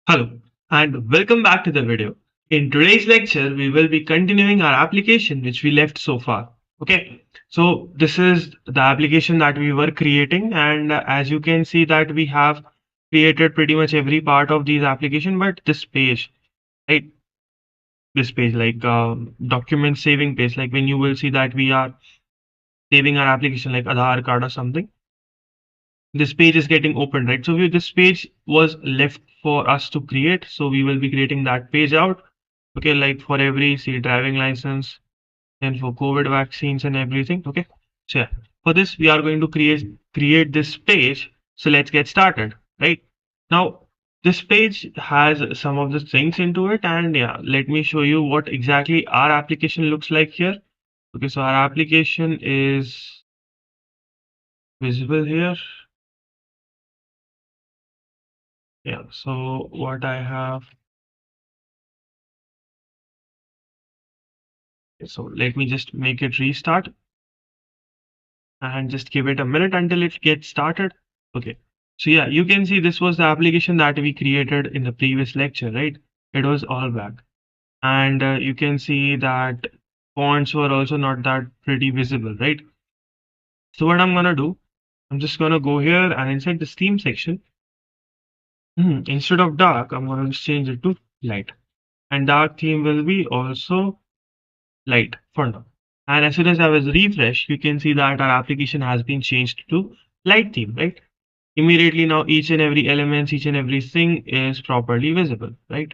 Hello, and welcome back to the video. In today's lecture, we will be continuing our application which we left so far. Okay, so this is the application that we were creating, and as you can see that we have created pretty much every part of these application, but this page, right? This page, like document saving page, like when you will see that we are saving our application like Aadhaar card or something, this page is getting opened, right? So this page was left for us to create, so we will be creating that page out. Okay, like for every say driving license and for COVID vaccines and everything. Okay, so yeah, for this we are going to create this page. So let's get started. Right now, this page has some of the things into it, and yeah, let me show you what exactly our application looks like here. Okay, so our application is visible here. Yeah, so what I have. So let me just make it restart and just give it a minute until it gets started. Okay. So yeah, you can see this was the application that we created in the previous lecture, right? It was all black. And you can see that fonts were also not that pretty visible, right? So what I'm gonna do, I'm just gonna go here and inside the theme section, instead of dark, I'm gonna just change it to light. And dark theme will be also light for now. And as soon as I was refresh, you can see that our application has been changed to light theme, right? Immediately now each and every element, each and everything is properly visible, right?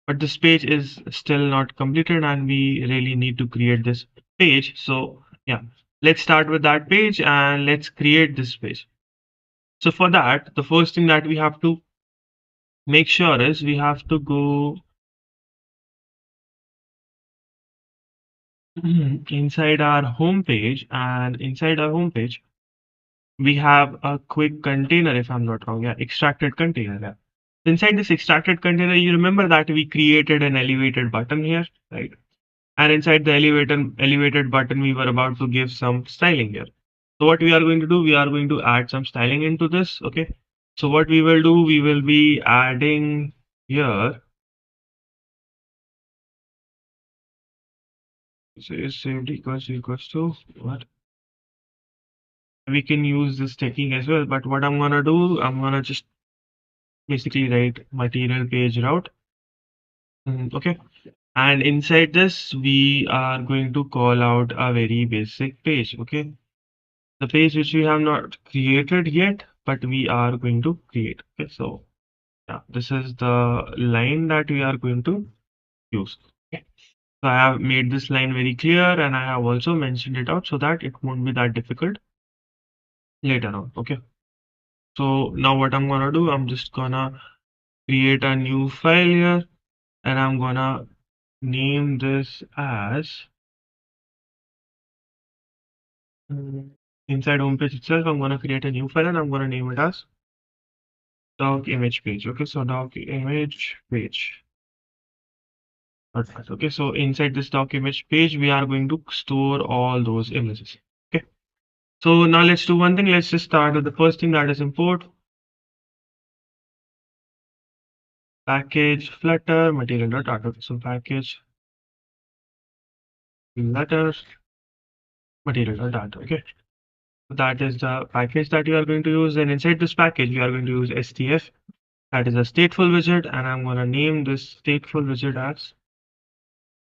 But this page is still not completed and we really need to create this page. So yeah, let's start with that page and let's create this page. So for that, the first thing that we have to make sure is we have to go inside our home page, and inside our home page we have a quick container, if I'm not wrong. Yeah, extracted container. Yeah. Inside this extracted container, you remember that we created an elevated button here, right? And inside the elevated button, we were about to give some styling here. So what we are going to do, we are going to add some styling into this. Okay. So what we will do, we will be adding here. So is saved equals to what? We can use this technique as well, but what I'm gonna do, I'm gonna just basically write material page route. Okay. And inside this, we are going to call out a very basic page. Okay. The page which we have not created yet, but we are going to create. Okay. So yeah, this is the line that we are going to use. Okay. So I have made this line very clear and I have also mentioned it out so that it won't be that difficult later on. Okay. So now what I'm gonna do, I'm just gonna create a new file here and I'm gonna name this as inside homepage itself. I'm gonna create a new file and I'm gonna name it as doc image page. Okay, so doc image page. Okay, so inside this doc image page, we are going to store all those images. Okay, so now let's do one thing. Let's just start with the first thing, that is import package flutter material.art. So package flutter material.art. Okay, so that is the package that we are going to use. And inside this package, we are going to use STF. That is a stateful widget, and I'm going to name this stateful widget as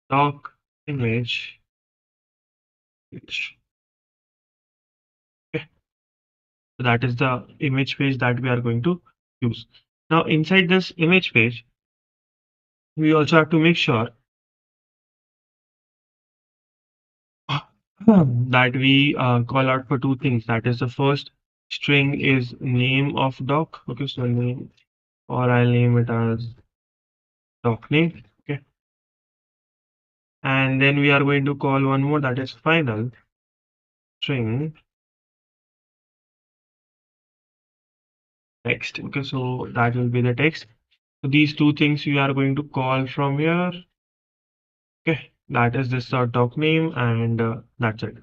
doc image page. Okay, so that is the image page that we are going to use. Now inside this image page, we also have to make sure that we call out for two things. That is, the first string is name of doc. Okay, so name, or I'll name it as doc name. Okay, and then we are going to call one more, that is final string text. Okay, so that will be the text. So these two things we are going to call from here. Okay, that is this doc name, and that's it.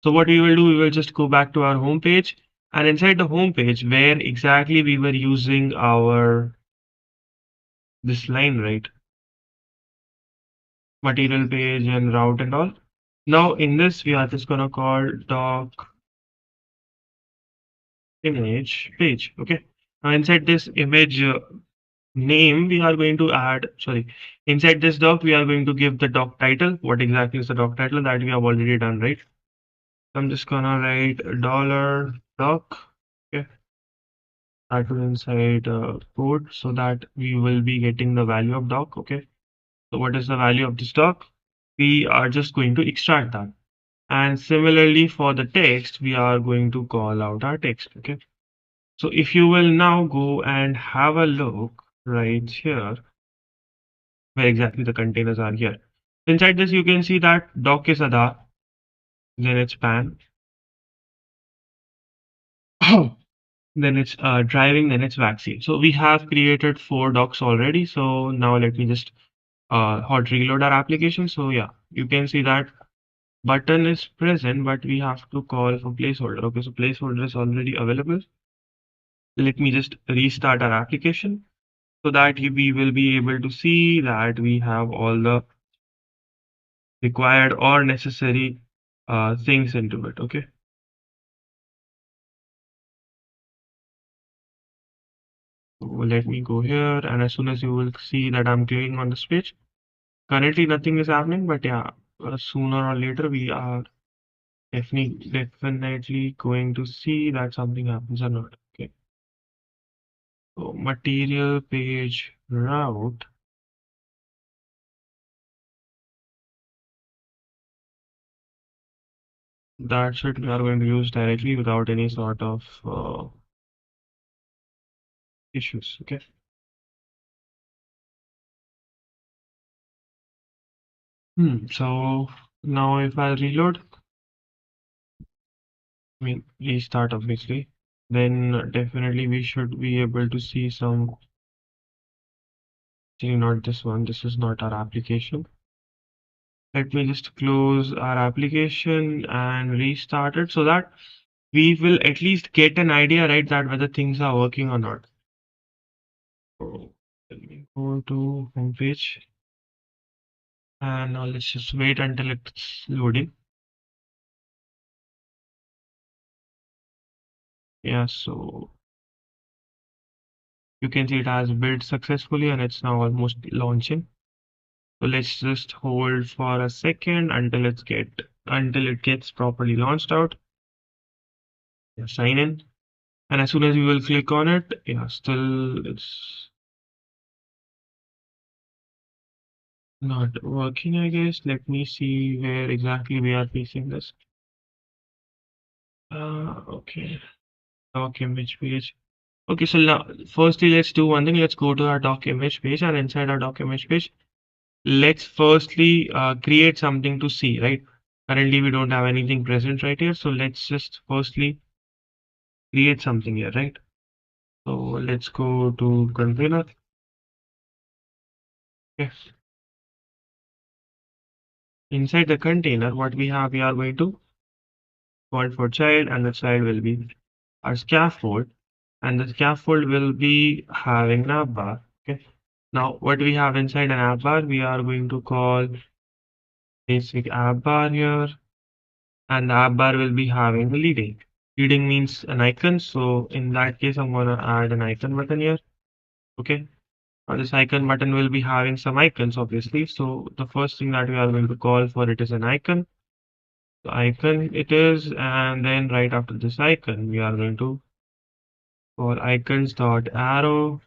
So what we will do, we will just go back to our home page, and inside the home page where exactly we were using our this line, right? Material page and route and all. Now in this, we are just gonna call doc image page. Okay. Now inside this image name, we are going to add, sorry, inside this doc, we are going to give the doc title. What exactly is the doc title that we have already done, right? I'm just gonna write dollar doc. Okay. That will inside code so that we will be getting the value of doc. Okay. So what is the value of this doc? We are just going to extract that. And similarly for the text, we are going to call out our text. Okay. So if you will now go and have a look right here, where exactly the containers are here. Inside this, you can see that doc is Aadhaar, then it's PAN, then it's driving, then it's vaccine. So we have created 4 docs already. So now let me just hot reload our application. So yeah, you can see that button is present, but we have to call for placeholder. Okay, so placeholder is already available. Let me just restart our application so that we will be able to see that we have all the required or necessary things into it. Okay. So let me go here, and as soon as you will see that I'm clicking on this page, currently nothing is happening, but yeah, sooner or later we are definitely going to see that something happens or not. Okay. So material page route. That's it. We are going to use directly without any sort of issues. Okay. So now if I reload, I mean restart obviously, then definitely we should be able to see some. Actually, not this one. This is not our application. Let me just close our application and restart it so that we will at least get an idea, right, that whether things are working or not. So let me go to homepage and now let's just wait until it's loading. Yeah, so you can see it has built successfully and it's now almost launching. So let's just hold for a second until it gets properly launched out. Yeah, sign in. And as soon as you will click on it, yeah, still it's not working, I guess. Let me see where exactly we are facing this. Okay. Doc image page. Okay, so now, firstly, let's do one thing. Let's go to our doc image page, and inside our doc image page, let's firstly create something to see, right? Currently, we don't have anything present right here. So let's just firstly create something here, right? So let's go to container. Okay. Inside the container, what we have, we are going to call for child, and the child will be our scaffold, and the scaffold will be having an app bar. Okay. Now, what we have inside an app bar, we are going to call basic app bar here, and the app bar will be having the leading. Leading means an icon, so in that case, I'm gonna add an icon button here. Okay. Now this icon button will be having some icons, obviously. So the first thing that we are going to call for it is an icon. The icon it is, and then right after this icon, we are going to call icons dot arrow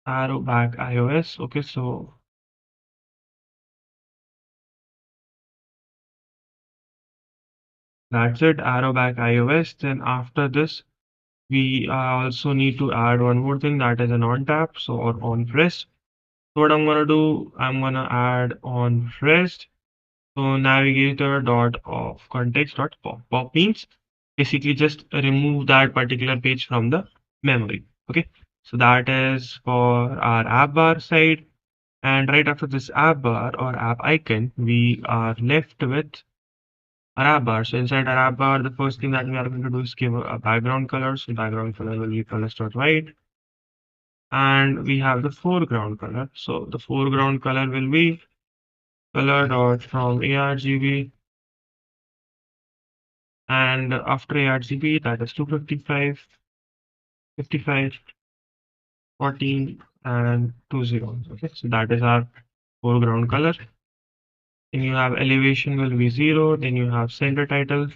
back iOS. Okay, so that's it, arrow back iOS. Then after this, we also need to add one more thing, that is an on tap, so or on press. So what I'm gonna do, I'm gonna add on pressed. So navigator dot of context dot pop. Pop means basically just remove that particular page from the memory. Okay, so that is for our app bar side. And right after this app bar or app icon, we are left with a wrap bar. So inside a wrap bar, the first thing that we are going to do is give a background color. So background color will be colors.white. And we have the foreground color. So the foreground color will be color dot from ARGB. And after ARGB, that is 255, 55, 14, and 20. Okay, so that is our foreground color. Then you have elevation will be 0. Then you have center title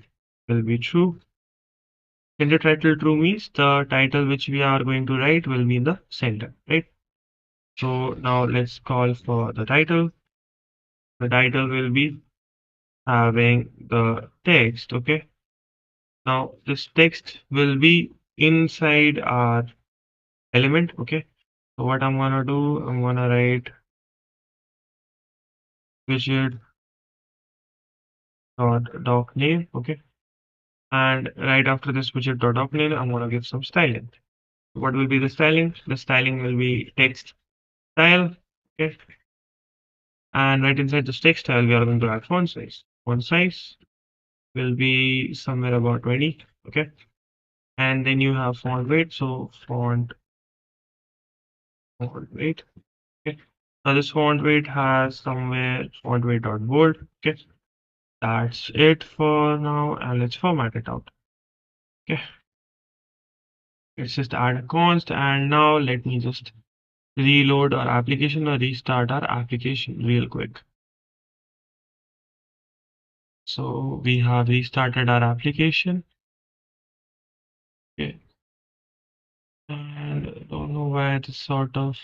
will be true. Center title true means the title which we are going to write will be in the center, right? So now let's call for the title. The title will be having the text. Okay. Now this text will be inside our element. Okay. So what I'm gonna do, I'm gonna write widget dot doc name. Okay. And right after this widget dot doc name, I'm gonna give some styling. What will be the styling? The styling will be text style. Okay. And right inside this text style, we are going to add font size. Font size will be somewhere about 20. Okay. And then you have font weight. So font weight. Okay. Now this font weight has somewhere font weight dot bold. Okay. That's it for now. And let's format it out. Okay. Let's just add a const. And now let me just reload our application or restart our application real quick. So we have restarted our application. Okay. And I don't know why it's sort of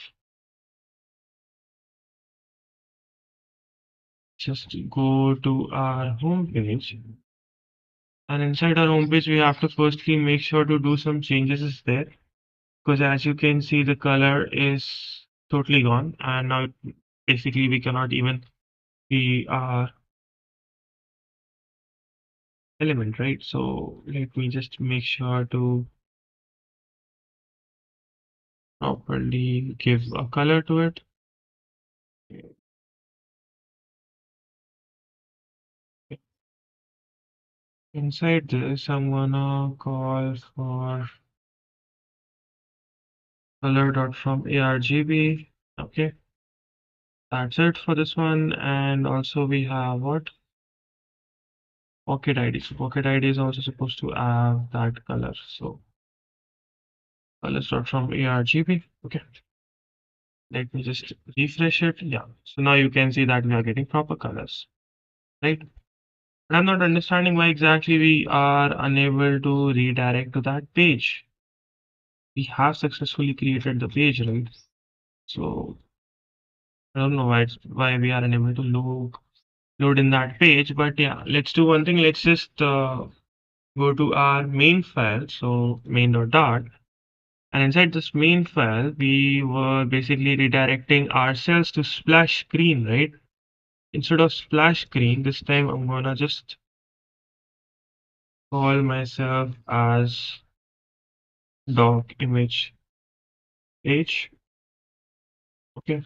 just go to our home page. And inside our home page, we have to firstly make sure to do some changes there. Because as you can see, the color is totally gone. And now basically we cannot even see our element, right? So let me just make sure to properly give a color to it. Inside this, I'm gonna call for color dot from ARGB. Okay, that's it for this one. And also we have what? Pocket ID. So Pocket ID is also supposed to have that color. So colors dot from ARGB. Okay, let me just refresh it. Yeah, so now you can see that we are getting proper colors, right? But I'm not understanding why exactly we are unable to redirect to that page. We have successfully created the page, right? So I don't know why we are unable to load in that page. But yeah, let's do one thing. Let's just go to our main file. So main.dart. And inside this main file, we were basically redirecting ourselves to splash screen, right? Instead of splash screen, this time I'm gonna just call myself as doc image page. Okay.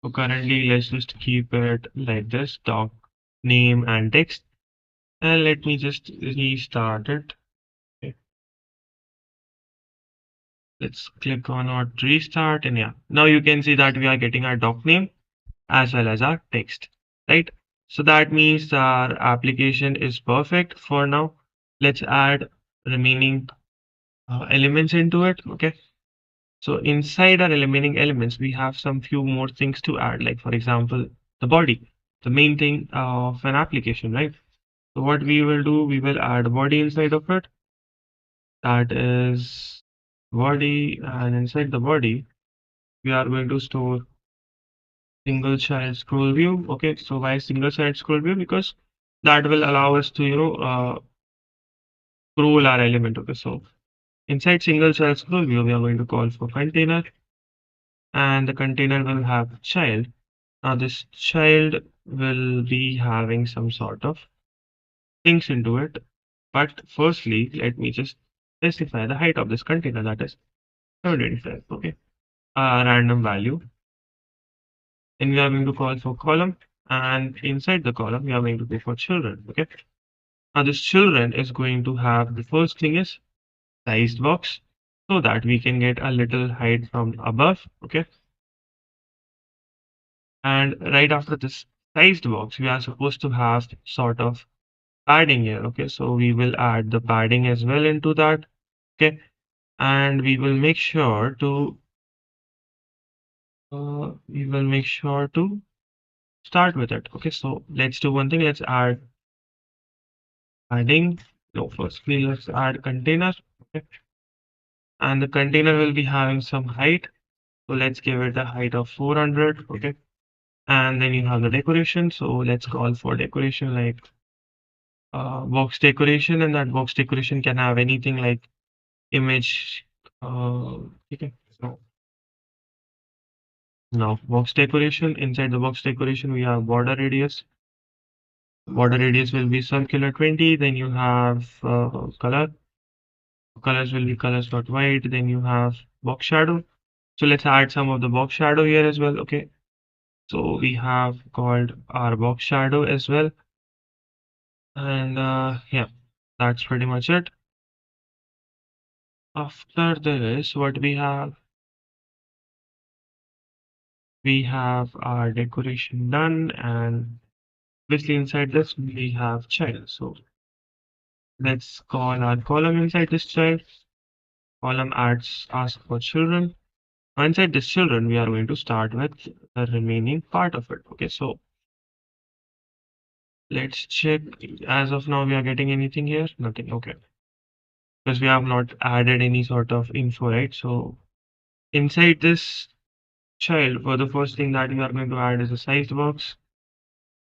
So currently, let's just keep it like this, doc name and text. And let me just restart it. Okay. Let's click on our restart. And yeah, now you can see that we are getting our doc name as well as our text, right? So that means our application is perfect for now. Let's add remaining elements into it. Okay. So inside our remaining elements, we have some few more things to add, like for example, the body, the main thing of an application, right? So what we will do, we will add body inside of it. That is body, and inside the body, we are going to store single child scroll view. Okay, so why single child scroll view? Because that will allow us to, scroll our element. Okay, so inside single child scroll view, we are going to call for container, and the container will have child. Now this child will be having some sort of things into it. But firstly, let me just specify the height of this container, that is 725. Okay, a random value. Then we are going to call for column, and inside the column, we are going to go for children. Okay. Now this children is going to have the first thing is sized box so that we can get a little height from above. Okay. And right after this sized box, we are supposed to have sort of padding here. Okay. So we will add the padding as well into that. Okay. And we will make sure to start with it. Okay. So let's do one thing. Let's add padding. No, firstly, let's add container. Okay. And the container will be having some height. So let's give it a height of 400. Okay. And then you have the decoration. So let's call for decoration like box decoration, and that box decoration can have anything like image. Okay. So now box decoration. Inside the box decoration, we have border radius. Border radius will be circular 20. Then you have color. Colors will be colors.white. Then you have box shadow. So let's add some of the box shadow here as well. Okay. So we have called our box shadow as well. And yeah, that's pretty much it. After this, what we have our decoration done, and obviously inside this we have child. So let's call our column inside this child. Column adds ask for children. Inside this children, we are going to start with the remaining part of it. Okay, so let's check. As of now, we are getting anything here? Nothing. Okay, because we have not added any sort of info, right? So inside this child, for the first thing that we are going to add is a sized box.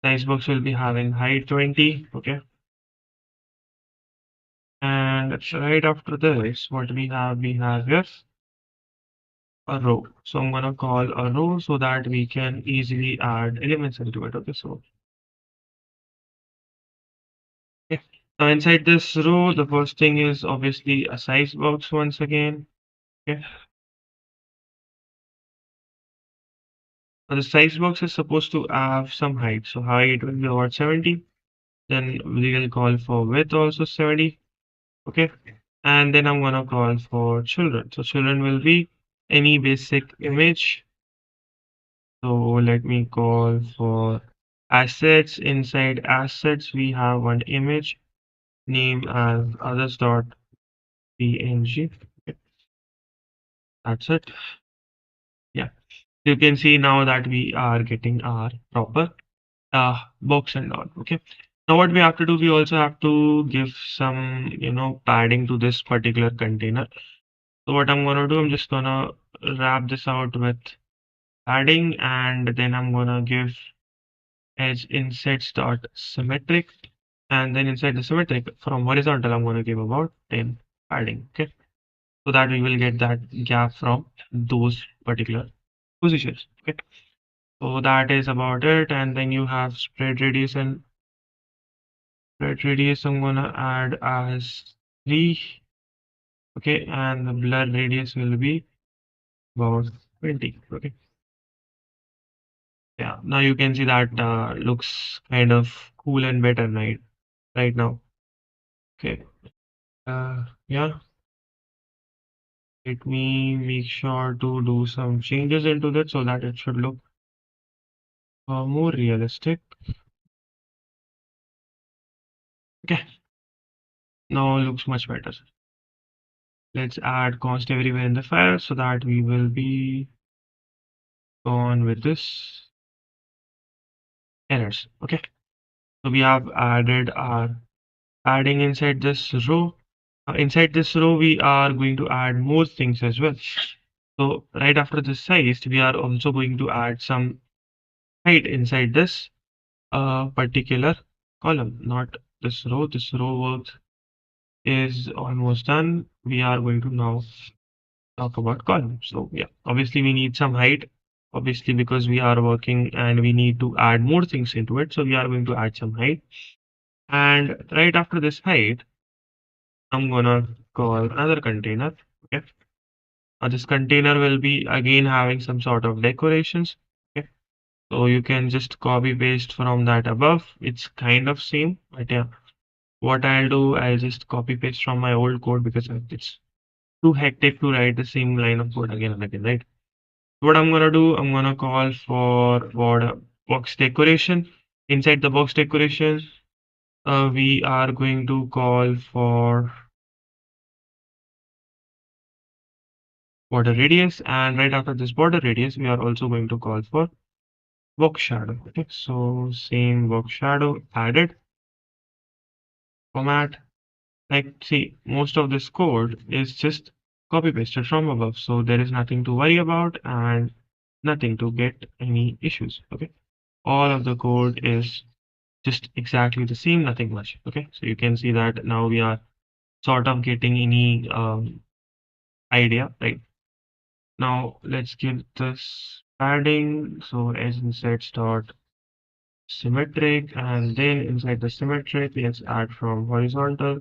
Size box will be having height 20. Okay. And right after this, what we have here a row. So I'm gonna call a row so that we can easily add elements into it. Okay, so yeah. Now inside this row, the first thing is obviously a size box once again. Okay. Now the size box is supposed to have some height. So height will be about 70. Then we will call for width also 70. Okay. And then I'm gonna call for children. So children will be any basic image. So let me call for assets. Inside assets, we have one image name as others.png. Okay, that's it. Yeah. You can see now that we are getting our proper box and all. Okay. Now what we have to do, we also have to give some, padding to this particular container. So what I'm gonna do, I'm just gonna wrap this out with padding, and then I'm gonna give edge insets dot symmetric, and then inside the symmetric from horizontal I'm going to give about 10 padding. Okay, so that we will get that gap from those particular positions. Okay, so that is about it. And then you have spread radius, and spread radius I'm going to add as 3. Okay, and the blur radius will be about 20. Okay, yeah, now you can see that looks kind of cool and better right now. Okay, yeah, let me make sure to do some changes into that so that it should look more realistic. Okay, now looks much better. Let's add const everywhere in the file so that we will be gone with this errors. Okay, so we have added our padding inside this row. Inside this row, we are going to add more things as well. So right after the size, we are also going to add some height inside this particular column, not this row. This row works is almost done. We are going to now talk about columns. So yeah, obviously we need some height, obviously because we are working and we need to add more things into it. So we are going to add some height. And right after this height, I'm gonna call another container. Okay. Now this container will be again having some sort of decorations. Okay. So you can just copy paste from that above. It's kind of same, but yeah, what I'll do, I'll just copy paste from my old code because it's too hectic to write the same line of code again and again, right? What I'm gonna do, I'm gonna call for border box decoration. Inside the box decoration, we are going to call for border radius, and right after this border radius, we are also going to call for box shadow. Okay, so same box shadow added, format. Like, see, most of this code is just copy pasted from above, so there is nothing to worry about and nothing to get any issues. Okay, all of the code is just exactly the same, nothing much. Okay, so you can see that now we are sort of getting any idea, right? Now let's give this padding. So as inside start symmetric, and then inside the symmetric, let's add from horizontal.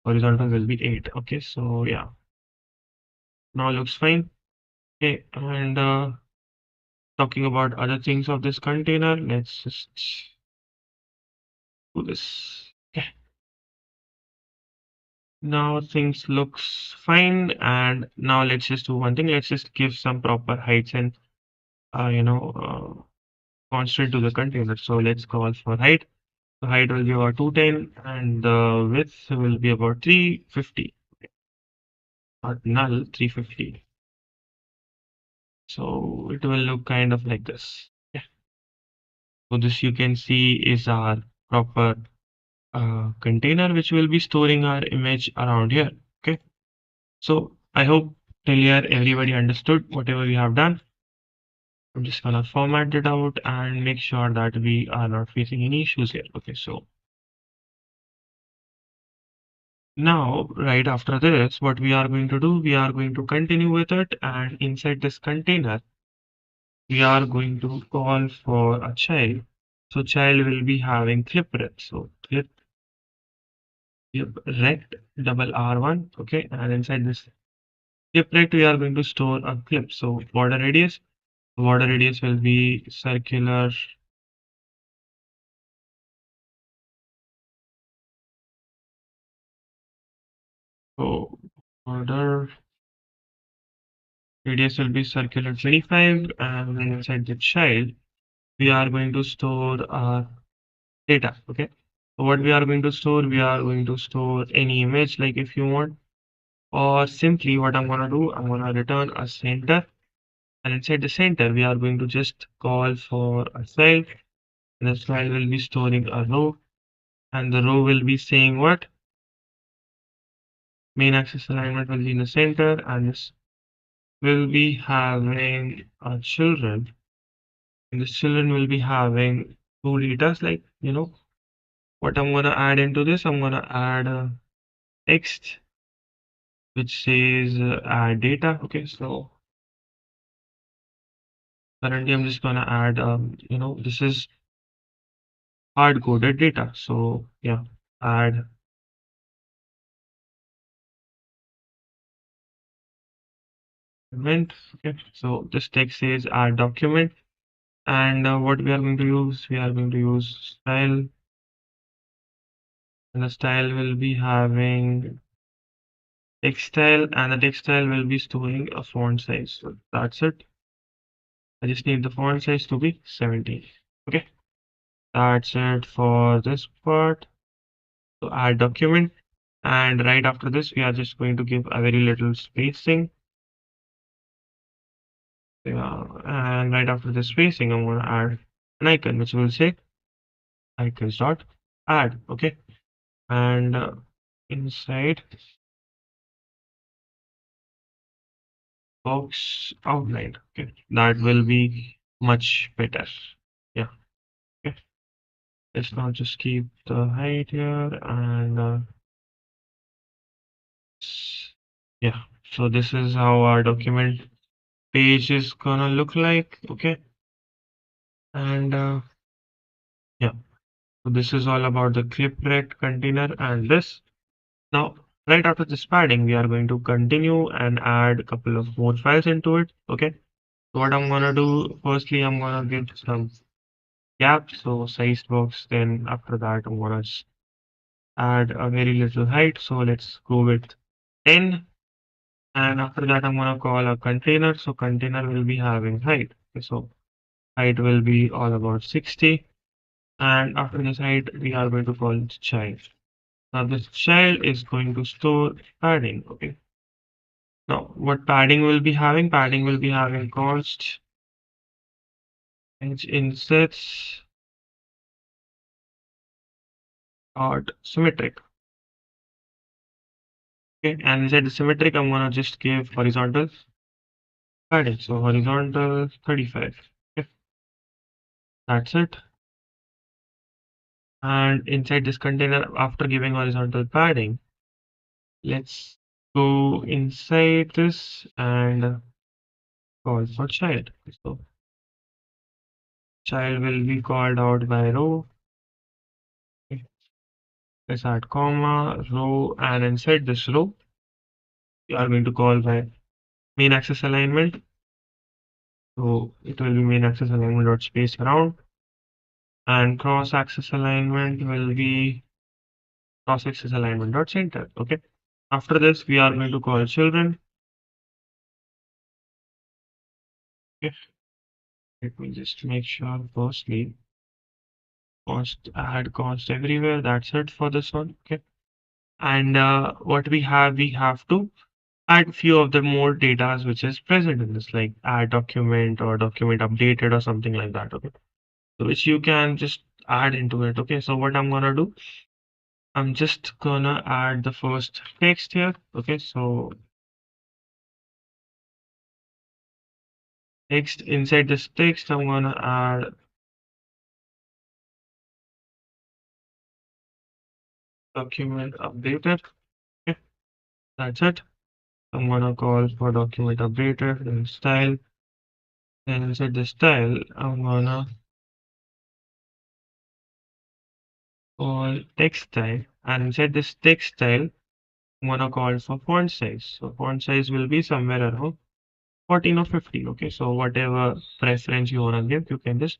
Horizontal will be 8. Okay, so yeah, now looks fine. Okay, and talking about other things of this container, let's just do this. Okay, now things looks fine, and now let's just do one thing. Let's just give some proper heights and constant to the container. So let's call for height. The height will be about 210 and the width will be about 350, or null 350. So it will look kind of like this. Yeah. So this you can see is our proper container which will be storing our image around here. Okay. So I hope till here everybody understood whatever we have done. I'm just gonna format it out and make sure that we are not facing any issues here. Okay, so now, right after this, what we are going to do, we are going to continue with it, and inside this container, we are going to call for a child. So child will be having clip rect. So clip rect double R1. Okay, and inside this clip rect, we are going to store a clip. So border radius. Border radius will be circular. So border radius will be circular 25, and then inside the child, we are going to store our data. Okay, so what we are going to store, we are going to store any image, like if you want, or simply what I'm going to do, I'm going to return a center, and inside the center we are going to just call for a file, and this file will be storing a row, and the row will be saying what main axis alignment will be in the center, and this will be having a children, and the children will be having two data, like what I'm going to add into this, I'm going to add a text which says add data. Okay, so currently I'm just gonna add this is hard coded data. So yeah, add document. Okay, so this text says add document, and what we are going to use, we are going to use style, and the style will be having text style, and the text style will be storing a font size. So that's it. I just need the font size to be 17. Okay, that's it for this part. So add document, and right after this we are just going to give a very little spacing. Yeah, and right after the spacing I'm going to add an icon which will say icons dot add. Okay, and inside box outline. Okay, that will be much better. Yeah. Okay, let's now just keep the height here, and yeah, so this is how our document page is gonna look like. Okay, and yeah, so this is all about the clip rect container and this. Now, right after this padding, we are going to continue and add a couple of more files into it. Okay, So what I'm gonna do, firstly, I'm gonna give some gap, so size box. Then after that, I'm gonna add a very little height. So let's go with 10. And after that, I'm gonna call a container. So container will be having height. Okay, so height will be all about 60. And after this height, we are going to call it child. Now this child is going to store padding. Okay. Now what padding will be having? Padding will be having const edge insets dot symmetric. Okay, and inside the symmetric, I'm gonna just give horizontal padding. So horizontal 35. Okay, that's it. And inside this container, after giving horizontal padding, let's go inside this and call for child. So child will be called out by row. Okay, let's add comma, row, and inside this row, we are going to call by main axis alignment. So it will be main axis alignment dot space around, and cross axis alignment will be cross axis alignment dot center. Okay. After this, we are going to call children. Okay. Let me just make sure firstly add const everywhere. That's it for this one. Okay. And what we have to add few of the more data which is present in this, like add document or document updated or something like that. Okay. So which you can just add into it. Okay. So what I'm gonna do, I'm just gonna add the first text here. Okay. So text, inside this text, I'm gonna add document updated. Okay. That's it. I'm gonna call for document updated and style. Then inside the style, I'm gonna call text style. And inside this text style, I'm gonna call for font size. So font size will be somewhere around 14 or 15. Okay, so whatever preference you wanna give, you can just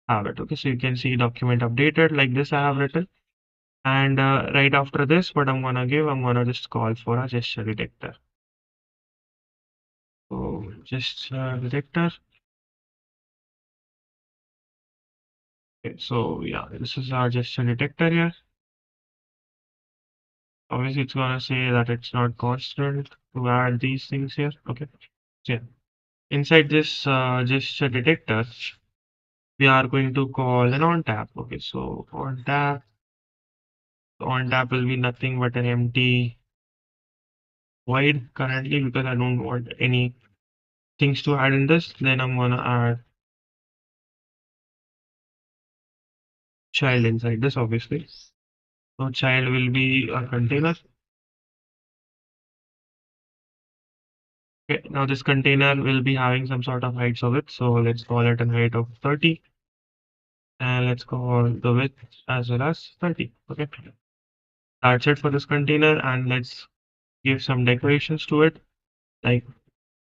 have it. Okay, so you can see document updated like this I have written. And right after this, what I'm gonna give, I'm gonna just call for a gesture detector. So gesture detector. Okay, so yeah, this is our gesture detector here. Obviously, it's gonna say that it's not constant to add these things here. Okay, so yeah. Inside this gesture detector, we are going to call an on tap. Okay, so on tap will be nothing but an empty void currently because I don't want any things to add in this. Then I'm gonna add child inside this, obviously. So child will be a container. Okay, now this container will be having some sort of heights of it. So let's call it a height of 30. And let's call the width as well as 30. Okay, that's it for this container. And let's give some decorations to it. Like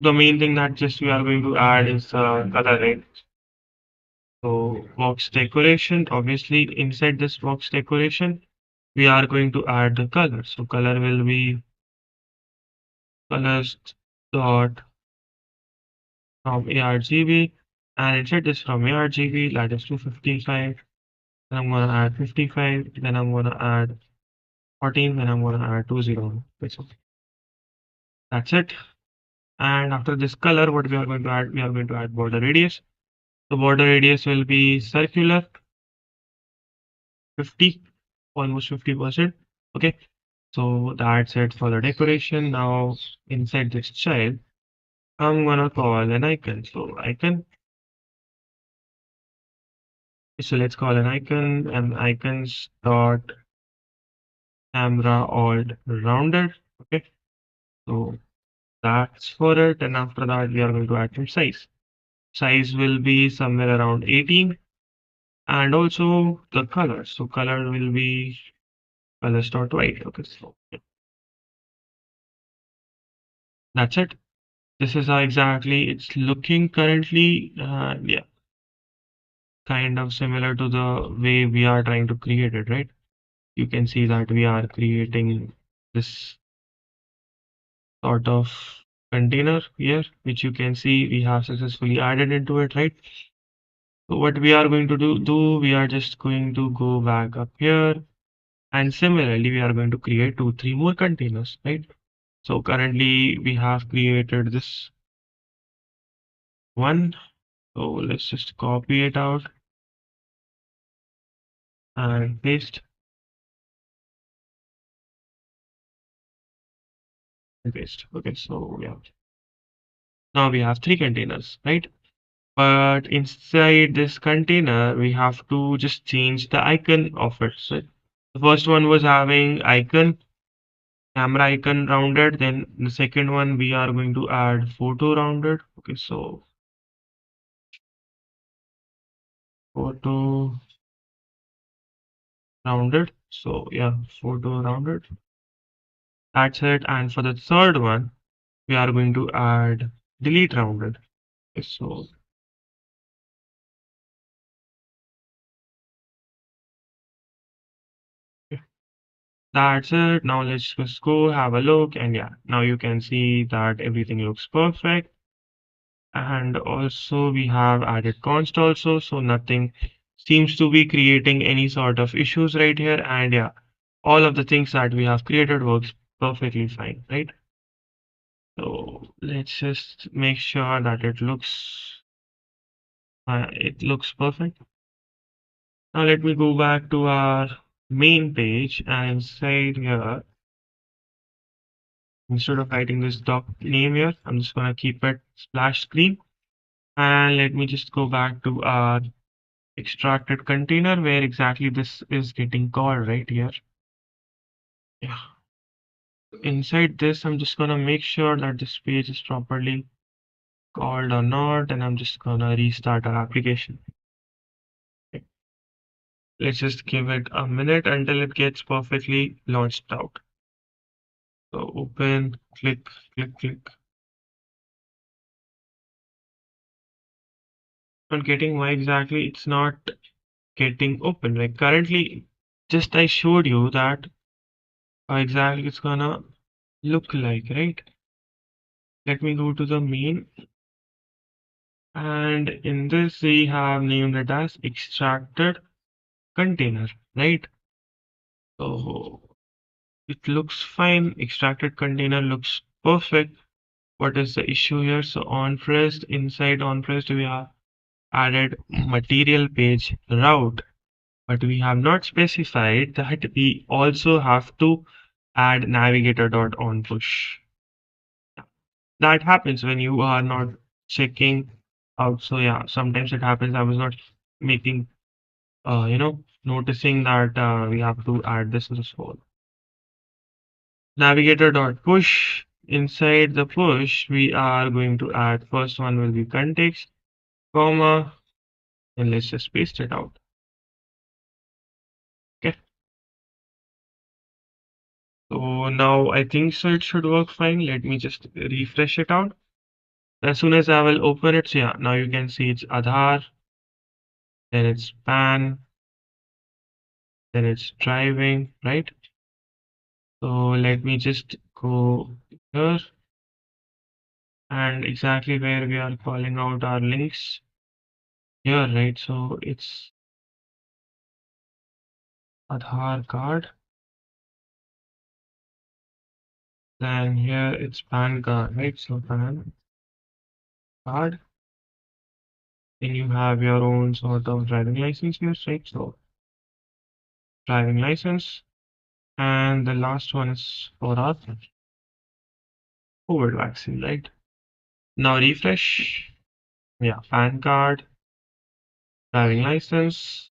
the main thing that just we are going to add is color, right? So box decoration, obviously inside this box decoration, we are going to add the color. So color will be colors dot from ARGB, and inside this from ARGB, that is 255. Then I'm gonna add 55. Then I'm gonna add 14. Then I'm gonna add 20 pixels. That's it. And after this color, what we are going to add, we are going to add border radius. The border radius will be circular 50, almost 50%. Okay, so that's it for the decoration. Now inside this child, I'm gonna call an icon. So icon. So let's call an icon and icons dot camera alt rounded. Okay, so that's for it. And after that, we are going to add some size. Size will be somewhere around 18. And also the color. So color will be colors dot white. Okay, so yeah, that's it. This is how exactly it's looking currently. Yeah, kind of similar to the way we are trying to create it, right? You can see that we are creating this sort of container here, which you can see we have successfully added into it, right? So what we are going to we are just going to go back up here, and similarly, we are going to create 3 more containers, right? So currently we have created this one. So let's just copy it out and paste and paste. Okay, so yeah, now we have 3 containers, right? But inside this container, we have to just change the icon of it. So the first one was having icon, camera icon rounded. Then the second one, we are going to add photo rounded. Okay, so photo rounded. So yeah, photo rounded. That's it. And for the third one, we are going to add delete rounded. Okay, so yeah, that's it. Now let's just go have a look. And yeah, now you can see that everything looks perfect. And also we have added const also, so nothing seems to be creating any sort of issues right here. And yeah, all of the things that we have created works perfectly fine, right? So let's just make sure that it looks perfect. Now let me go back to our main page, and inside here, instead of writing this doc name here, I'm just gonna keep it splash screen. And let me just go back to our extracted container where exactly this is getting called right here. Yeah. Inside this, I'm just gonna make sure that this page is properly called or not, and I'm just gonna restart our application. Okay. Let's just give it a minute until it gets perfectly launched out. So open, click, click, click. Not getting why exactly it's not getting open. Like currently, just I showed you that how exactly it's gonna look like, right? Let me go to the main. And in this, we have named it as extracted container, right? So it looks fine. Extracted container looks perfect. What is the issue here? So on pressed, inside on pressed, we have added material page route, but we have not specified that we also have to add navigator dot on push. That happens when you are not checking out. So yeah, sometimes it happens. I was not making noticing that we have to add this as well. Navigator dot push. Inside the push, we are going to add first one will be context, comma, and let's just paste it out. Okay. So now I think so it should work fine. Let me just refresh it out. As soon as I will open it, so yeah, now you can see it's Aadhaar, then it's PAN, then it's driving, right? So let me just go here and exactly where we are calling out our links here, right? So it's Aadhaar card, then here it's PAN card, right? So PAN card, then you have your own sort of driving license here, right? So driving license, and the last one is for our COVID vaccine, right? Now refresh, yeah, PAN card, driving license,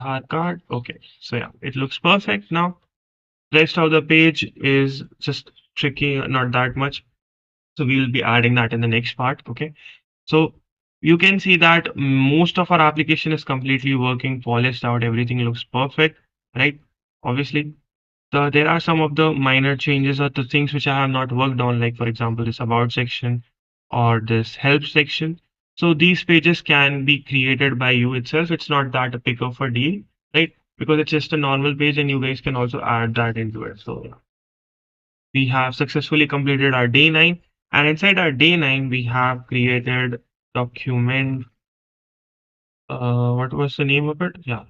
Aadhaar card. Okay, so yeah, it looks perfect now. Rest of the page is just tricky, not that much. So we will be adding that in the next part. Okay. So you can see that most of our application is completely working, polished out, everything looks perfect, right? Obviously. There are some of the minor changes or the things which I have not worked on, like for example, this about section or this help section. So these pages can be created by you itself. It's not that a pick of a deal, right? Because it's just a normal page and you guys can also add that into it. So yeah, we have successfully completed our day 9, and inside our day 9 we have created document. What was the name of it? Yeah,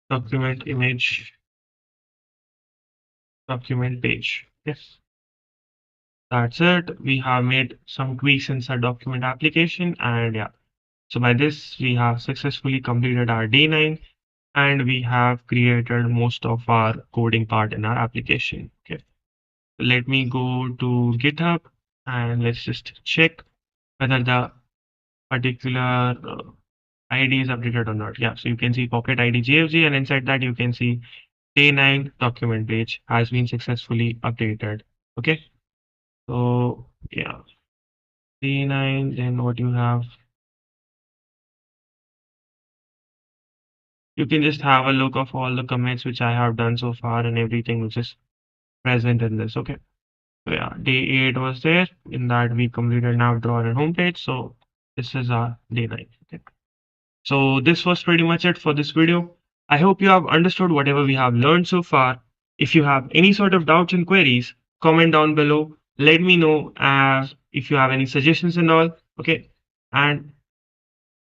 document image, document page. Yes. That's it. We have made some tweaks inside document application, and yeah. So by this, we have successfully completed our day 9, and we have created most of our coding part in our application. Okay. Let me go to GitHub and let's just check whether the particular ID is updated or not. Yeah. So you can see Pocket ID GFG, and inside that you can see day 9 document page has been successfully updated. Okay. So yeah. Day 9, then what you have, you can just have a look of all the commits which I have done so far and everything which is present in this. Okay. So yeah, day 8 was there. In that we completed nav drawer and homepage. So this is our day 9. Okay. So this was pretty much it for this video. I hope you have understood whatever we have learned so far. If you have any sort of doubts and queries, comment down below. Let me know if you have any suggestions and all. Okay. And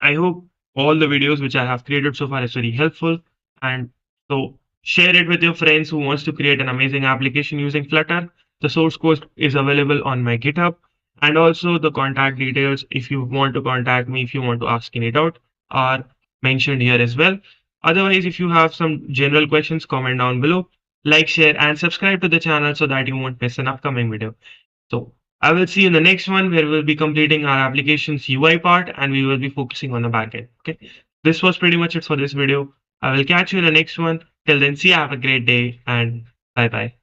I hope all the videos which I have created so far is very helpful. And so share it with your friends who wants to create an amazing application using Flutter. The source code is available on my GitHub, and also the contact details if you want to contact me, if you want to ask any doubt, are mentioned here as well. Otherwise, if you have some general questions, comment down below. Like, share, and subscribe to the channel so that you won't miss an upcoming video. So I will see you in the next one where we'll be completing our application's UI part and we will be focusing on the backend. Okay. This was pretty much it for this video. I will catch you in the next one. Till then, see you, have a great day and bye bye.